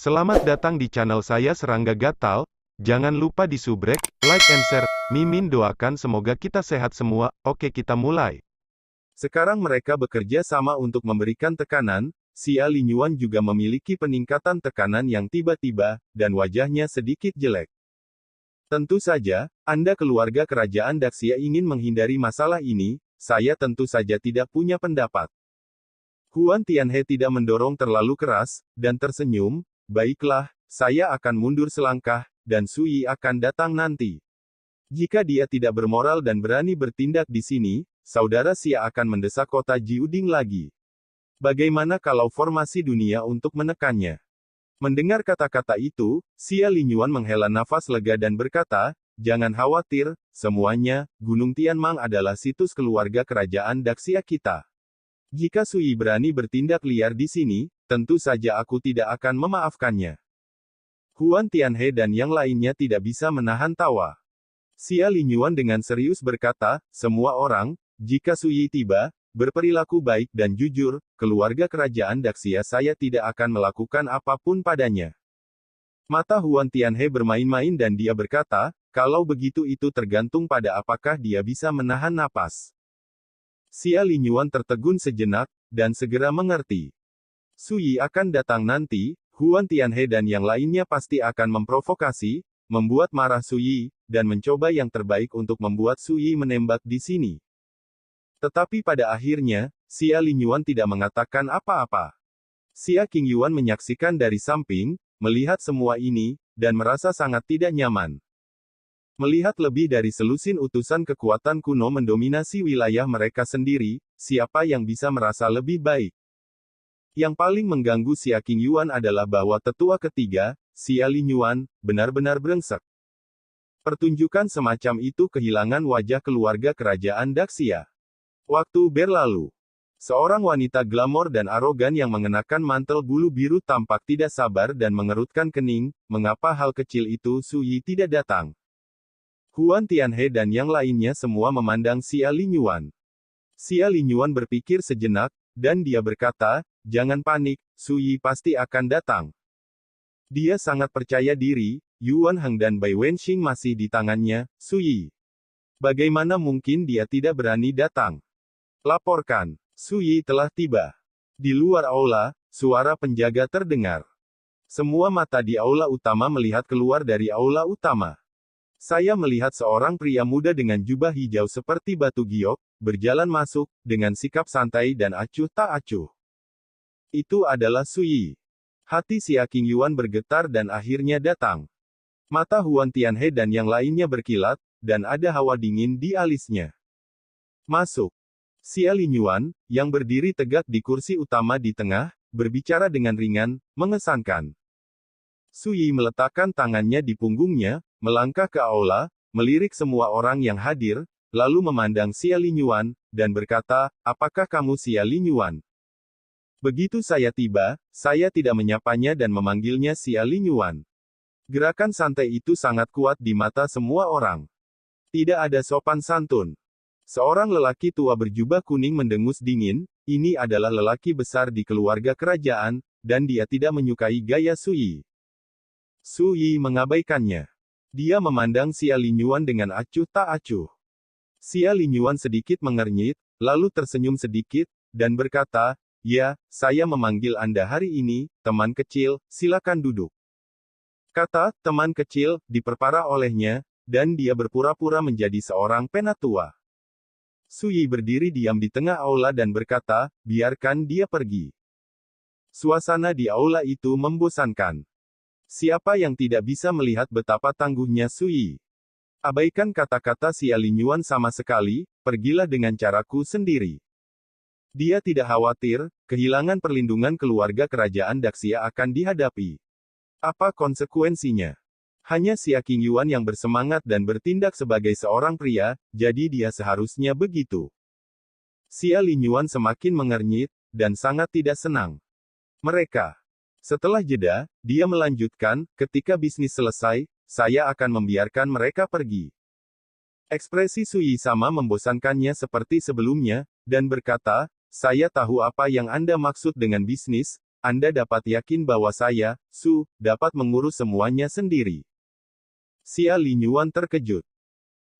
Selamat datang di channel saya Serangga Gatal. Jangan lupa di subrek, like and share. Mimin doakan semoga kita sehat semua. Oke, kita mulai. Sekarang mereka bekerja sama untuk memberikan tekanan. Xia Linyuan juga memiliki peningkatan tekanan yang tiba-tiba, dan wajahnya sedikit jelek. Tentu saja, Anda keluarga kerajaan Daxia ingin menghindari masalah ini. Saya tentu saja tidak punya pendapat. Huan Tianhe tidak mendorong terlalu keras, dan tersenyum. Baiklah, saya akan mundur selangkah, dan Sui akan datang nanti. Jika dia tidak bermoral dan berani bertindak di sini, saudara Xia akan mendesak kota Jiuding lagi. Bagaimana kalau formasi dunia untuk menekannya? Mendengar kata-kata itu, Xia Linyuan menghela nafas lega dan berkata, jangan khawatir, semuanya, Gunung Tianmang adalah situs keluarga kerajaan Daxia kita. Jika Sui berani bertindak liar di sini, tentu saja aku tidak akan memaafkannya. Huan Tianhe dan yang lainnya tidak bisa menahan tawa. Xia Linyuan dengan serius berkata, semua orang, jika Sui tiba, berperilaku baik dan jujur, keluarga kerajaan Daxia saya tidak akan melakukan apapun padanya. Mata Huan Tianhe bermain-main dan dia berkata, kalau begitu itu tergantung pada apakah dia bisa menahan napas. Xia Linyuan tertegun sejenak, dan segera mengerti. Sui akan datang nanti, Huan Tianhe dan yang lainnya pasti akan memprovokasi, membuat marah Sui, dan mencoba yang terbaik untuk membuat Sui menembak di sini. Tetapi pada akhirnya, Xia Linyuan tidak mengatakan apa-apa. Xia Qingyuan menyaksikan dari samping, melihat semua ini, dan merasa sangat tidak nyaman. Melihat lebih dari selusin utusan kekuatan kuno mendominasi wilayah mereka sendiri, siapa yang bisa merasa lebih baik? Yang paling mengganggu Xia Qingyuan adalah bahwa tetua ketiga, Xia Linyuan, benar-benar brengsek. Pertunjukan semacam itu kehilangan wajah keluarga kerajaan Daxia. Waktu berlalu. Seorang wanita glamor dan arogan yang mengenakan mantel bulu biru tampak tidak sabar dan mengerutkan kening, mengapa hal kecil itu Sui tidak datang? Huan Tianhe dan yang lainnya semua memandang Xia Linyuan. Xia Linyuan berpikir sejenak, dan dia berkata, jangan panik, Sui pasti akan datang. Dia sangat percaya diri, Yuan Heng dan Bai Wenxing masih di tangannya, Sui. Bagaimana mungkin dia tidak berani datang? Laporkan, Sui telah tiba. Di luar aula, suara penjaga terdengar. Semua mata di aula utama melihat keluar dari aula utama. Saya melihat seorang pria muda dengan jubah hijau seperti batu giok, berjalan masuk, dengan sikap santai dan acuh tak acuh. Itu adalah Sui. Hati Xia Qingyuan bergetar dan akhirnya datang. Mata Huan Tianhe dan yang lainnya berkilat, dan ada hawa dingin di alisnya. Masuk. Xia Linyuan, yang berdiri tegak di kursi utama di tengah, berbicara dengan ringan, mengesankan. Sui meletakkan tangannya di punggungnya, melangkah ke aula, melirik semua orang yang hadir, lalu memandang Xia Linyuan, dan berkata, apakah kamu Xia Linyuan? Begitu saya tiba, saya tidak menyapanya dan memanggilnya Xia Linyuan. Gerakan santai itu sangat kuat di mata semua orang. Tidak ada sopan santun. Seorang lelaki tua berjubah kuning mendengus dingin, ini adalah lelaki besar di keluarga kerajaan, dan dia tidak menyukai gaya Sui. Sui mengabaikannya. Dia memandang Xia Linyuan dengan acuh tak acuh. Xia Linyuan sedikit mengernyit, lalu tersenyum sedikit, dan berkata, ya, saya memanggil Anda hari ini, teman kecil, silakan duduk. Kata, teman kecil, diperparah olehnya, dan dia berpura-pura menjadi seorang penatua. Sui berdiri diam di tengah aula dan berkata, biarkan dia pergi. Suasana di aula itu membosankan. Siapa yang tidak bisa melihat betapa tangguhnya Sui? Abaikan kata-kata Xia Linyuan sama sekali, pergilah dengan caraku sendiri. Dia tidak khawatir, kehilangan perlindungan keluarga kerajaan Daxia akan dihadapi. Apa konsekuensinya? Hanya Xia Qingyuan yang bersemangat dan bertindak sebagai seorang pria, jadi dia seharusnya begitu. Xia Linyuan semakin mengernyit, dan sangat tidak senang. Mereka. Setelah jeda, dia melanjutkan, ketika bisnis selesai, saya akan membiarkan mereka pergi. Ekspresi Sui sama membosankannya seperti sebelumnya, dan berkata, saya tahu apa yang Anda maksud dengan bisnis, Anda dapat yakin bahwa saya, Su, dapat mengurus semuanya sendiri. Xia Linyuan terkejut.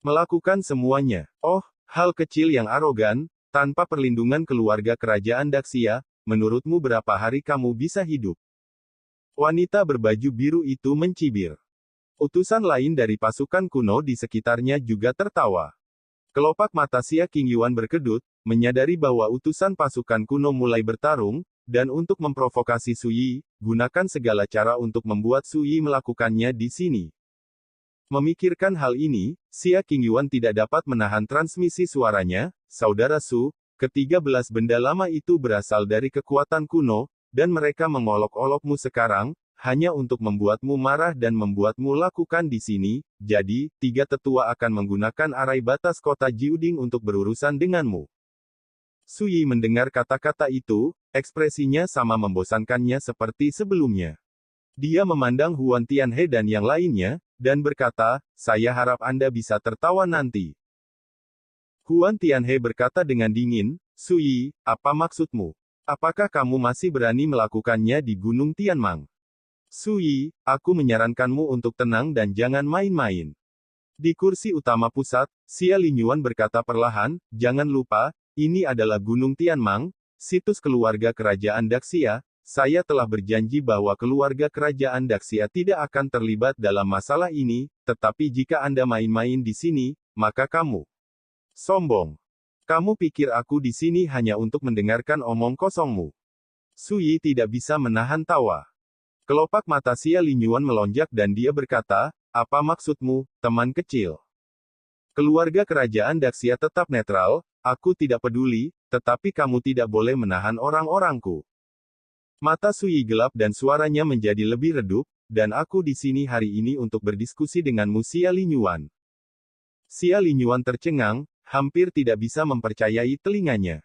Melakukan semuanya. Oh, hal kecil yang arogan, tanpa perlindungan keluarga kerajaan Daxia, menurutmu berapa hari kamu bisa hidup? Wanita berbaju biru itu mencibir. Utusan lain dari pasukan kuno di sekitarnya juga tertawa. Kelopak mata Xia Qingyuan berkedut, menyadari bahwa utusan pasukan kuno mulai bertarung, dan untuk memprovokasi Su Yi, gunakan segala cara untuk membuat Su Yi melakukannya di sini. Memikirkan hal ini, Xia Qingyuan tidak dapat menahan transmisi suaranya, saudara Su, ke-13 benda lama itu berasal dari kekuatan kuno, dan mereka mengolok-olokmu sekarang, hanya untuk membuatmu marah dan membuatmu lakukan di sini, jadi, 3 tetua akan menggunakan arai batas kota Jiuding untuk berurusan denganmu. Su Yi mendengar kata-kata itu, ekspresinya sama membosankannya seperti sebelumnya. Dia memandang Huan Tianhe dan yang lainnya, dan berkata, saya harap Anda bisa tertawa nanti. Huan Tianhe berkata dengan dingin, Su Yi, apa maksudmu? Apakah kamu masih berani melakukannya di Gunung Tianmang? Su Yi, aku menyarankanmu untuk tenang dan jangan main-main. Di kursi utama pusat, Xia Linyuan berkata perlahan, jangan lupa, ini adalah Gunung Tianmang, situs keluarga kerajaan Daxia. Saya telah berjanji bahwa keluarga kerajaan Daxia tidak akan terlibat dalam masalah ini, tetapi jika Anda main-main di sini, maka kamu sombong. Kamu pikir aku di sini hanya untuk mendengarkan omong kosongmu? Su Yi tidak bisa menahan tawa. Kelopak mata Xia Linyuan melonjak dan dia berkata, apa maksudmu, teman kecil? Keluarga kerajaan Daxia tetap netral, aku tidak peduli, tetapi kamu tidak boleh menahan orang-orangku. Mata Su Yi gelap dan suaranya menjadi lebih redup, dan aku di sini hari ini untuk berdiskusi denganmu Xia Linyuan. Xia Linyuan tercengang, hampir tidak bisa mempercayai telinganya.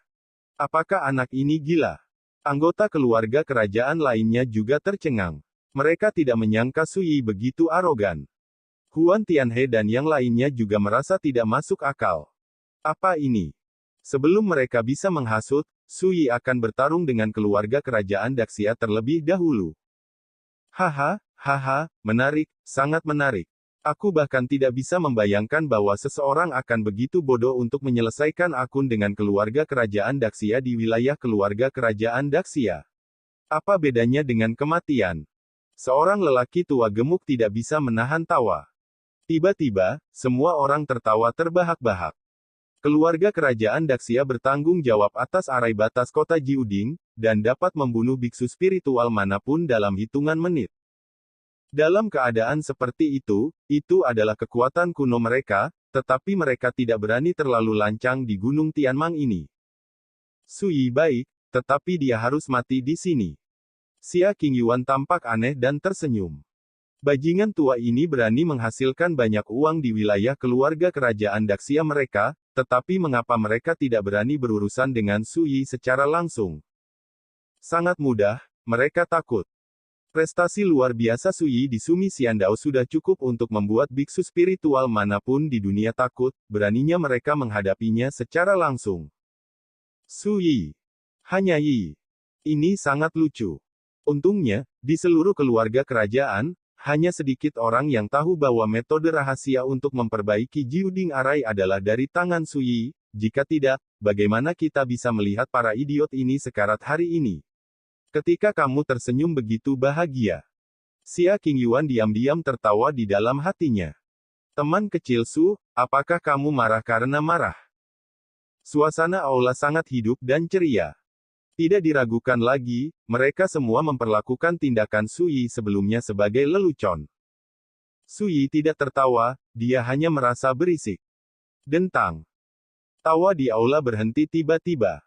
Apakah anak ini gila? Anggota keluarga kerajaan lainnya juga tercengang. Mereka tidak menyangka Su Yi begitu arogan. Huan Tianhe dan yang lainnya juga merasa tidak masuk akal. Apa ini? Sebelum mereka bisa menghasut, Su Yi akan bertarung dengan keluarga kerajaan Daxia terlebih dahulu. Haha, menarik, sangat menarik. Aku bahkan tidak bisa membayangkan bahwa seseorang akan begitu bodoh untuk menyelesaikan akun dengan keluarga kerajaan Daxia di wilayah keluarga kerajaan Daxia. Apa bedanya dengan kematian? Seorang lelaki tua gemuk tidak bisa menahan tawa. Tiba-tiba, semua orang tertawa terbahak-bahak. Keluarga kerajaan Daxia bertanggung jawab atas arai batas kota Jiuding, dan dapat membunuh biksu spiritual manapun dalam hitungan menit. Dalam keadaan seperti itu adalah kekuatan kuno mereka, tetapi mereka tidak berani terlalu lancang di Gunung Tianmang ini. Su Yi baik, tetapi dia harus mati di sini. Xia Qingyuan tampak aneh dan tersenyum. Bajingan tua ini berani menghasilkan banyak uang di wilayah keluarga kerajaan Daxia mereka, tetapi mengapa mereka tidak berani berurusan dengan Su Yi secara langsung? Sangat mudah, mereka takut. Prestasi luar biasa Su Yi di Sumi Xiandao sudah cukup untuk membuat biksu spiritual manapun di dunia takut, beraninya mereka menghadapinya secara langsung. Su Yi. Hanya Yi. Ini sangat lucu. Untungnya, di seluruh keluarga kerajaan, hanya sedikit orang yang tahu bahwa metode rahasia untuk memperbaiki Jiuding Arai adalah dari tangan Su Yi. Jika tidak, bagaimana kita bisa melihat para idiot ini sekarat hari ini? Ketika kamu tersenyum begitu bahagia. Xia Qingyuan diam-diam tertawa di dalam hatinya. Teman kecil Su, apakah kamu marah karena marah? Suasana aula sangat hidup dan ceria. Tidak diragukan lagi, mereka semua memperlakukan tindakan Su Yi sebelumnya sebagai lelucon. Su Yi tidak tertawa, dia hanya merasa berisik. Dentang. Tawa di aula berhenti tiba-tiba.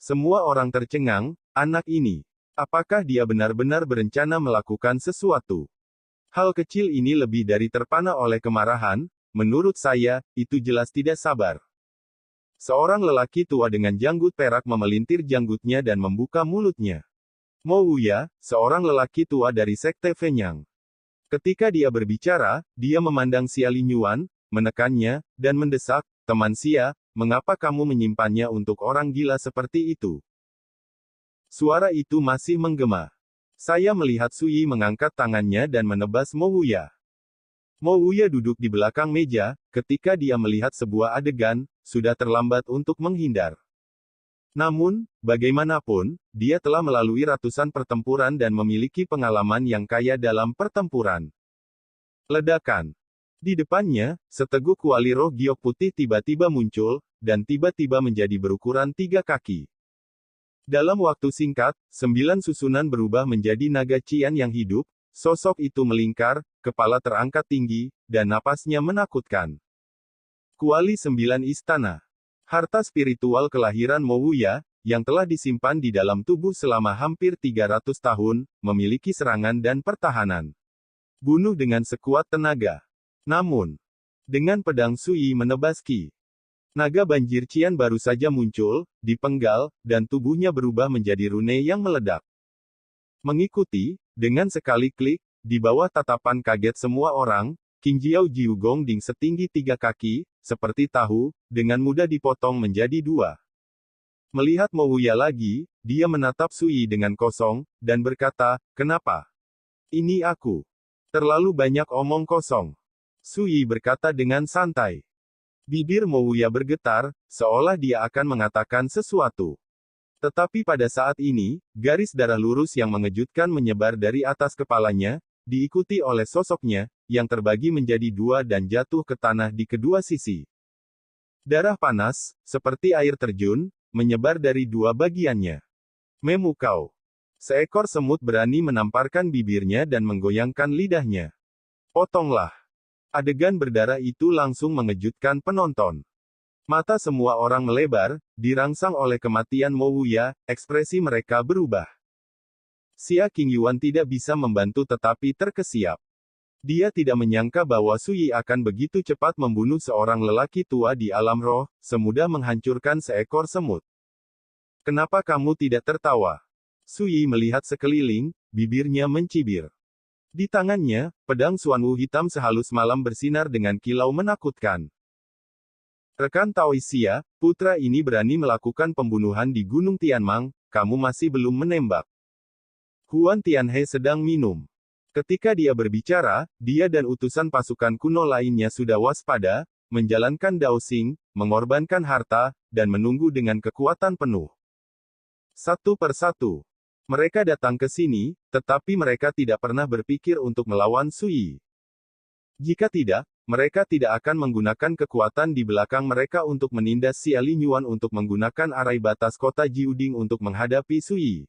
Semua orang tercengang, anak ini. Apakah dia benar-benar berencana melakukan sesuatu? Hal kecil ini lebih dari terpana oleh kemarahan, menurut saya, itu jelas tidak sabar. Seorang lelaki tua dengan janggut perak memelintir janggutnya dan membuka mulutnya. Mo Wuya, seorang lelaki tua dari sekte Fenyang. Ketika dia berbicara, dia memandang Xia Linyuan, menekannya, dan mendesak, teman Xia, mengapa kamu menyimpannya untuk orang gila seperti itu? Suara itu masih menggema. Saya melihat Sui mengangkat tangannya dan menebas Mo Wuya. Mo Wuya duduk di belakang meja, ketika dia melihat sebuah adegan, sudah terlambat untuk menghindar. Namun, bagaimanapun, dia telah melalui ratusan pertempuran dan memiliki pengalaman yang kaya dalam pertempuran. Ledakan. Di depannya, seteguk kuali roh giok putih tiba-tiba muncul, dan tiba-tiba menjadi berukuran 3 kaki. Dalam waktu singkat, 9 susunan berubah menjadi naga Qian yang hidup, sosok itu melingkar, kepala terangkat tinggi, dan napasnya menakutkan. Kuali 9 Istana. Harta spiritual kelahiran Mo Wuya, yang telah disimpan di dalam tubuh selama hampir 300 tahun, memiliki serangan dan pertahanan. Bunuh dengan sekuat tenaga. Namun, dengan pedang Sui menebas Qi. Naga banjir Qian baru saja muncul, dipenggal, dan tubuhnya berubah menjadi rune yang meledak. Mengikuti, dengan sekali klik, di bawah tatapan kaget semua orang, Qingjiao Jiu Gongding setinggi 3 kaki, seperti tahu, dengan mudah dipotong menjadi 2. Melihat Mo Wuya lagi, dia menatap Sui dengan kosong, dan berkata, "Kenapa? Ini aku. Terlalu banyak omong kosong." Sui berkata dengan santai. Bibir Mo Wuya bergetar, seolah dia akan mengatakan sesuatu. Tetapi pada saat ini, garis darah lurus yang mengejutkan menyebar dari atas kepalanya, diikuti oleh sosoknya, yang terbagi menjadi 2 dan jatuh ke tanah di kedua sisi. Darah panas, seperti air terjun, menyebar dari 2 bagiannya. Memukau. Seekor semut berani menamparkan bibirnya dan menggoyangkan lidahnya. Potonglah. Adegan berdarah itu langsung mengejutkan penonton. Mata semua orang melebar, dirangsang oleh kematian Mo Wuya, ekspresi mereka berubah. Xia Qingyuan tidak bisa membantu tetapi terkesiap. Dia tidak menyangka bahwa Sui akan begitu cepat membunuh seorang lelaki tua di alam roh, semudah menghancurkan seekor semut. "Kenapa kamu tidak tertawa?" Sui melihat sekeliling, bibirnya mencibir. Di tangannya, pedang Xuanwu hitam sehalus malam bersinar dengan kilau menakutkan. "Rekan Taoisia, putra ini berani melakukan pembunuhan di Gunung Tianmang, kamu masih belum menembak." Huan Tianhe sedang minum. Ketika dia berbicara, dia dan utusan pasukan kuno lainnya sudah waspada, menjalankan dowsing, mengorbankan harta, dan menunggu dengan kekuatan penuh. Satu persatu. Mereka datang ke sini, tetapi mereka tidak pernah berpikir untuk melawan Sui. Jika tidak, mereka tidak akan menggunakan kekuatan di belakang mereka untuk menindas Xia Linyuan untuk menggunakan arai batas kota Jiuding untuk menghadapi Sui.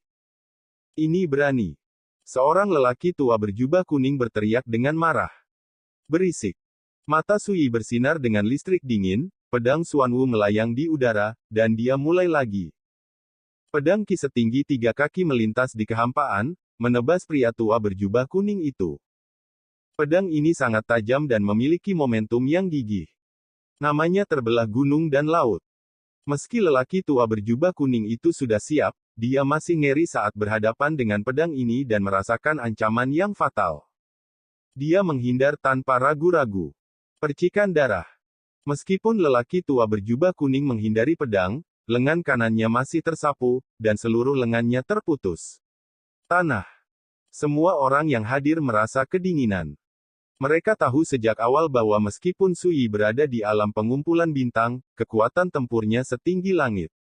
Ini berani. Seorang lelaki tua berjubah kuning berteriak dengan marah. Berisik. Mata Sui bersinar dengan listrik dingin, pedang Xuanwu melayang di udara, dan dia mulai lagi. Pedang Qi setinggi 3 kaki melintas di kehampaan, menebas pria tua berjubah kuning itu. Pedang ini sangat tajam dan memiliki momentum yang gigih. Namanya terbelah gunung dan laut. Meski lelaki tua berjubah kuning itu sudah siap, dia masih ngeri saat berhadapan dengan pedang ini dan merasakan ancaman yang fatal. Dia menghindar tanpa ragu-ragu. Percikan darah. Meskipun lelaki tua berjubah kuning menghindari pedang, lengan kanannya masih tersapu, dan seluruh lengannya terputus. Tanah. Semua orang yang hadir merasa kedinginan. Mereka tahu sejak awal bahwa meskipun Sui berada di alam pengumpulan bintang, kekuatan tempurnya setinggi langit.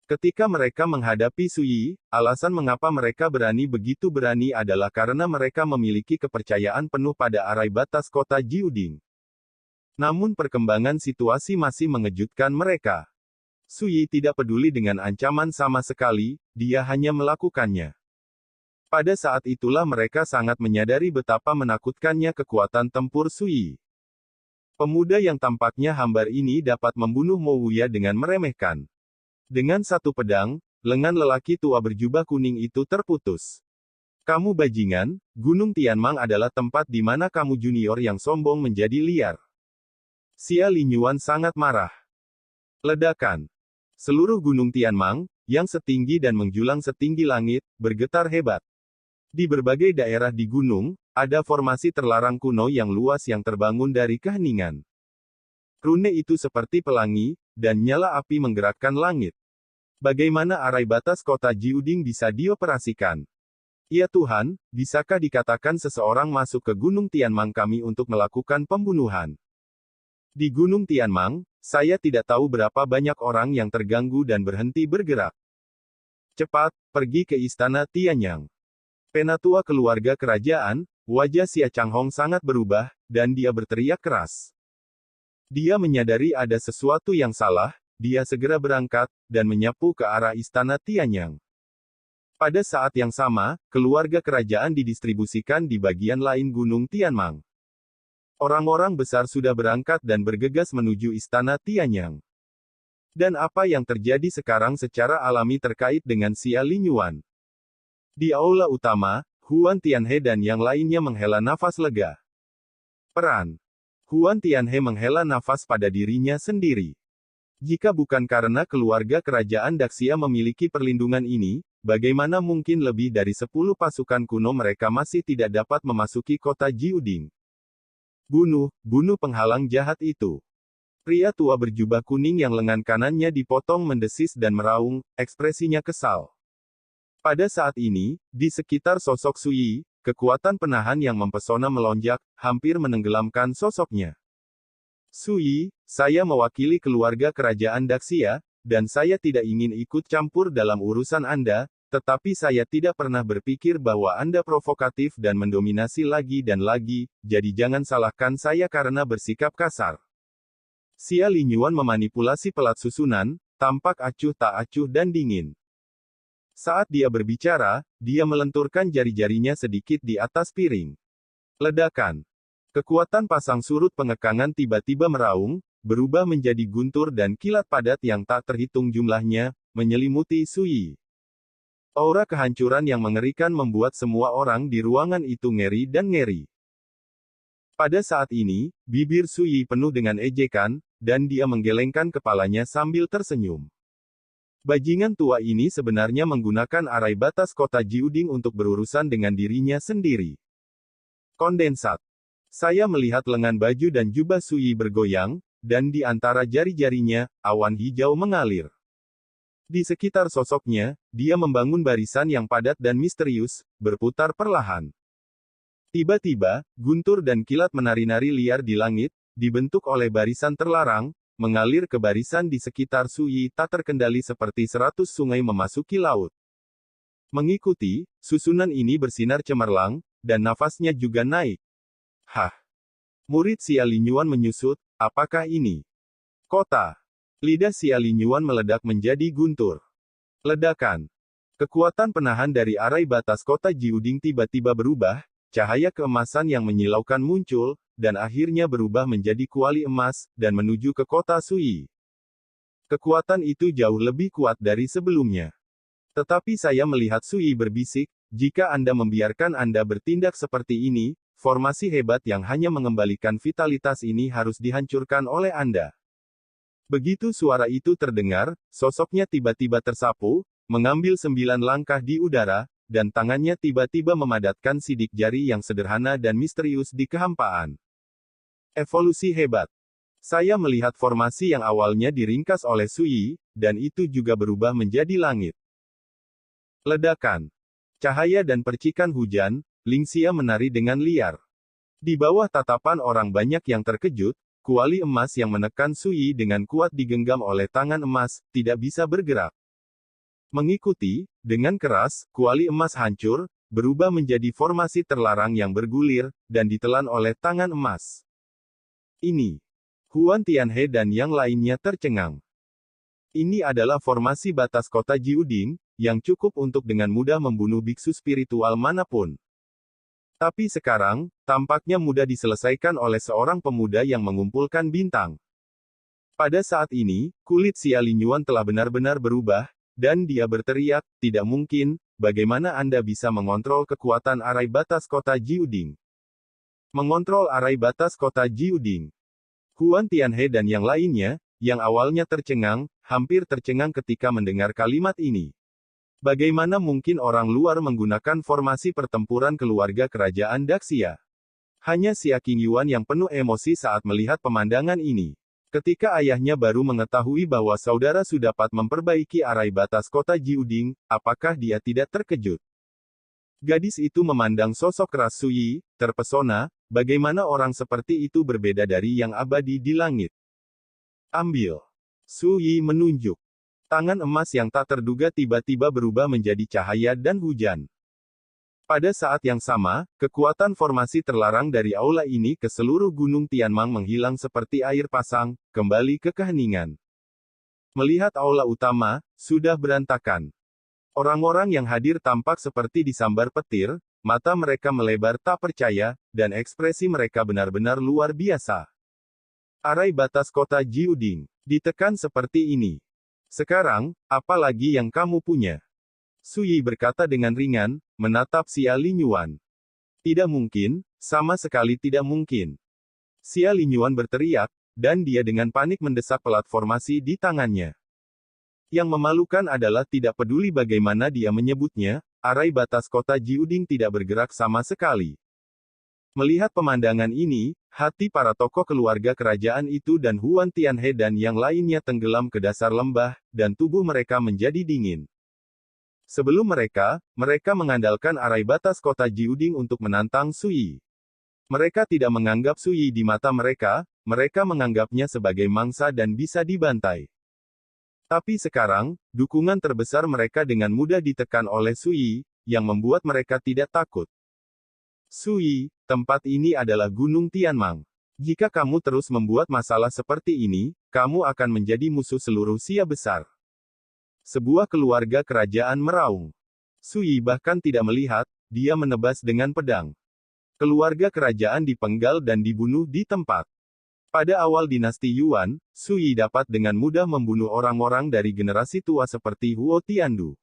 Ketika mereka menghadapi Sui, alasan mengapa mereka begitu berani adalah karena mereka memiliki kepercayaan penuh pada arai batas kota Jiuding. Namun perkembangan situasi masih mengejutkan mereka. Sui tidak peduli dengan ancaman sama sekali, dia hanya melakukannya. Pada saat itulah mereka sangat menyadari betapa menakutkannya kekuatan tempur Sui. Pemuda yang tampaknya hambar ini dapat membunuh Mo Wuya dengan meremehkan. Dengan satu pedang, lengan lelaki tua berjubah kuning itu terputus. "Kamu bajingan, Gunung Tianmang adalah tempat di mana kamu junior yang sombong menjadi liar." Xia Linyuan sangat marah. Ledakan. Seluruh Gunung Tianmang, yang setinggi dan menjulang setinggi langit, bergetar hebat. Di berbagai daerah di gunung, ada formasi terlarang kuno yang luas yang terbangun dari keheningan. Rune itu seperti pelangi, dan nyala api menggerakkan langit. Bagaimana arai batas kota Jiuding bisa dioperasikan? Ya Tuhan, bisakah dikatakan seseorang masuk ke Gunung Tianmang kami untuk melakukan pembunuhan? Di Gunung Tianmang, saya tidak tahu berapa banyak orang yang terganggu dan berhenti bergerak. Cepat, pergi ke Istana Tianyang. Penatua keluarga kerajaan, wajah Xia Changhong sangat berubah, dan dia berteriak keras. Dia menyadari ada sesuatu yang salah, dia segera berangkat, dan menyapu ke arah Istana Tianyang. Pada saat yang sama, keluarga kerajaan didistribusikan di bagian lain Gunung Tianmang. Orang-orang besar sudah berangkat dan bergegas menuju Istana Tianyang. Dan apa yang terjadi sekarang secara alami terkait dengan Xia Linyuan? Di aula utama, Huan Tianhe dan yang lainnya menghela nafas lega. Peran. Huan Tianhe menghela nafas pada dirinya sendiri. Jika bukan karena keluarga kerajaan Daxia memiliki perlindungan ini, bagaimana mungkin lebih dari 10 pasukan kuno mereka masih tidak dapat memasuki kota Jiuding? Bunuh penghalang jahat itu. Pria tua berjubah kuning yang lengan kanannya dipotong mendesis dan meraung, ekspresinya kesal. Pada saat ini, di sekitar sosok Sui, kekuatan penahan yang mempesona melonjak, hampir menenggelamkan sosoknya. Sui, saya mewakili keluarga kerajaan Daxia, dan saya tidak ingin ikut campur dalam urusan Anda, tetapi saya tidak pernah berpikir bahwa Anda provokatif dan mendominasi lagi dan lagi, jadi jangan salahkan saya karena bersikap kasar. Xia Linyuan memanipulasi pelat susunan, tampak acuh tak acuh dan dingin. Saat dia berbicara, dia melenturkan jari-jarinya sedikit di atas piring. Ledakan. Kekuatan pasang surut pengekangan tiba-tiba meraung, berubah menjadi guntur dan kilat padat yang tak terhitung jumlahnya, menyelimuti Sui. Aura kehancuran yang mengerikan membuat semua orang di ruangan itu ngeri dan ngeri. Pada saat ini, bibir Sui penuh dengan ejekan, dan dia menggelengkan kepalanya sambil tersenyum. Bajingan tua ini sebenarnya menggunakan arai batas kota Jiuding untuk berurusan dengan dirinya sendiri. Kondensat. Saya melihat lengan baju dan jubah Sui bergoyang, dan di antara jari-jarinya, awan hijau mengalir. Di sekitar sosoknya, dia membangun barisan yang padat dan misterius, berputar perlahan. Tiba-tiba, guntur dan kilat menari-nari liar di langit, dibentuk oleh barisan terlarang, mengalir ke barisan di sekitar Sui tak terkendali seperti 100 sungai memasuki laut. Mengikuti, susunan ini bersinar cemerlang, dan nafasnya juga naik. Hah! Murid Xia Linyuan menyusut, apakah ini? Kota. Lidah Xia Linyuan meledak menjadi guntur. Ledakan. Kekuatan penahan dari arai batas kota Jiuding tiba-tiba berubah, cahaya keemasan yang menyilaukan muncul, dan akhirnya berubah menjadi kuali emas, dan menuju ke kota Sui. Kekuatan itu jauh lebih kuat dari sebelumnya. Tetapi saya melihat Sui berbisik, jika Anda membiarkan Anda bertindak seperti ini, formasi hebat yang hanya mengembalikan vitalitas ini harus dihancurkan oleh Anda. Begitu suara itu terdengar, sosoknya tiba-tiba tersapu, mengambil 9 langkah di udara, dan tangannya tiba-tiba memadatkan sidik jari yang sederhana dan misterius di kehampaan. Evolusi hebat. Saya melihat formasi yang awalnya diringkas oleh Sui, dan itu juga berubah menjadi langit. Ledakan. Cahaya dan percikan hujan, Lingxia menari dengan liar. Di bawah tatapan orang banyak yang terkejut, kuali emas yang menekan Sui dengan kuat digenggam oleh tangan emas, tidak bisa bergerak. Mengikuti, dengan keras, kuali emas hancur, berubah menjadi formasi terlarang yang bergulir, dan ditelan oleh tangan emas. Ini. Huan Tianhe dan yang lainnya tercengang. Ini adalah formasi batas kota Jiuding, yang cukup untuk dengan mudah membunuh biksu spiritual manapun. Tapi sekarang, tampaknya mudah diselesaikan oleh seorang pemuda yang mengumpulkan bintang. Pada saat ini, kulit Xia Linyuan telah benar-benar berubah, dan dia berteriak, tidak mungkin, bagaimana Anda bisa mengontrol kekuatan arai batas kota Jiuding? Mengontrol arai batas kota Jiuding. Huan Tianhe dan yang lainnya, yang awalnya tercengang, hampir tercengang ketika mendengar kalimat ini. Bagaimana mungkin orang luar menggunakan formasi pertempuran keluarga kerajaan Daxia? Hanya Xia Qingyuan yang penuh emosi saat melihat pemandangan ini. Ketika ayahnya baru mengetahui bahwa saudara Su dapat memperbaiki arai batas kota Jiuding, apakah dia tidak terkejut? Gadis itu memandang sosok keras Su Yi, terpesona, bagaimana orang seperti itu berbeda dari yang abadi di langit. Ambil. Su Yi menunjuk. Tangan emas yang tak terduga tiba-tiba berubah menjadi cahaya dan hujan. Pada saat yang sama, kekuatan formasi terlarang dari aula ini ke seluruh gunung Tianmang menghilang seperti air pasang, kembali ke keheningan. Melihat aula utama, sudah berantakan. Orang-orang yang hadir tampak seperti disambar petir, mata mereka melebar tak percaya, dan ekspresi mereka benar-benar luar biasa. Arai batas kota Jiuding. Ditekan seperti ini. Sekarang, apa lagi yang kamu punya? Su Yi berkata dengan ringan, menatap Xia Linyuan. Tidak mungkin, sama sekali tidak mungkin. Xia Linyuan berteriak, dan dia dengan panik mendesak pelat formasi di tangannya. Yang memalukan adalah tidak peduli bagaimana dia menyebutnya, arai batas kota Jiuding tidak bergerak sama sekali. Melihat pemandangan ini, hati para tokoh keluarga kerajaan itu dan Huan Tianhe dan yang lainnya tenggelam ke dasar lembah, dan tubuh mereka menjadi dingin. Sebelum mereka mengandalkan arai batas kota Jiuding untuk menantang Su Yi. Mereka tidak menganggap Su Yi di mata mereka menganggapnya sebagai mangsa dan bisa dibantai. Tapi sekarang, dukungan terbesar mereka dengan mudah ditekan oleh Su Yi, yang membuat mereka tidak takut. Su Yi, tempat ini adalah Gunung Tianmang. Jika kamu terus membuat masalah seperti ini, kamu akan menjadi musuh seluruh Xia besar. Sebuah keluarga kerajaan meraung. Su Yi bahkan tidak melihat, dia menebas dengan pedang. Keluarga kerajaan dipenggal dan dibunuh di tempat. Pada awal dinasti Yuan, Su Yi dapat dengan mudah membunuh orang-orang dari generasi tua seperti Huo Tiandu.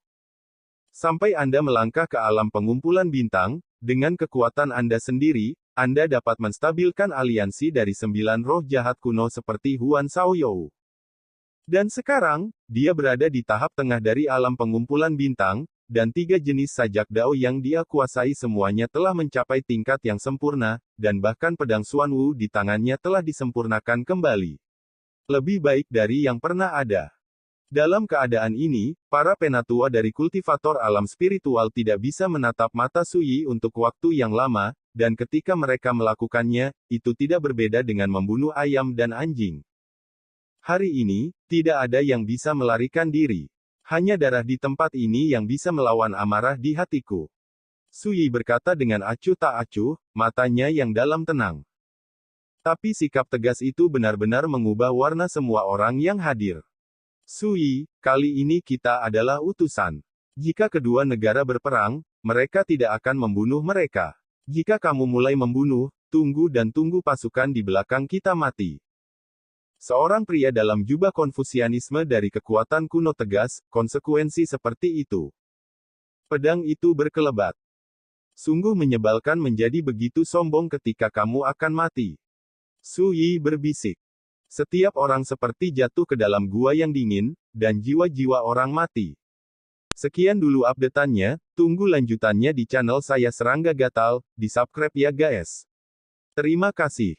Sampai Anda melangkah ke alam pengumpulan bintang, dengan kekuatan Anda sendiri, Anda dapat menstabilkan aliansi dari 9 roh jahat kuno seperti Huan Shaoyou. Dan sekarang, dia berada di tahap tengah dari alam pengumpulan bintang, dan 3 jenis sajak dao yang dia kuasai semuanya telah mencapai tingkat yang sempurna, dan bahkan pedang Xuanwu di tangannya telah disempurnakan kembali. Lebih baik dari yang pernah ada. Dalam keadaan ini, para penatua dari kultivator alam spiritual tidak bisa menatap mata Su Yi untuk waktu yang lama, dan ketika mereka melakukannya, itu tidak berbeda dengan membunuh ayam dan anjing. Hari ini, tidak ada yang bisa melarikan diri. Hanya darah di tempat ini yang bisa melawan amarah di hatiku. Su Yi berkata dengan acuh tak acuh, matanya yang dalam tenang. Tapi sikap tegas itu benar-benar mengubah warna semua orang yang hadir. Su Yi, kali ini kita adalah utusan. Jika kedua negara berperang, mereka tidak akan membunuh mereka. Jika kamu mulai membunuh, tunggu dan tunggu pasukan di belakang kita mati. Seorang pria dalam jubah Konfusianisme dari kekuatan kuno tegas, konsekuensi seperti itu. Pedang itu berkelebat. Sungguh menyebalkan menjadi begitu sombong ketika kamu akan mati. Su Yi berbisik. Setiap orang seperti jatuh ke dalam gua yang dingin, dan jiwa-jiwa orang mati. Sekian dulu update-annya, tunggu lanjutannya di channel saya Serangga Gatal, di subscribe ya guys. Terima kasih.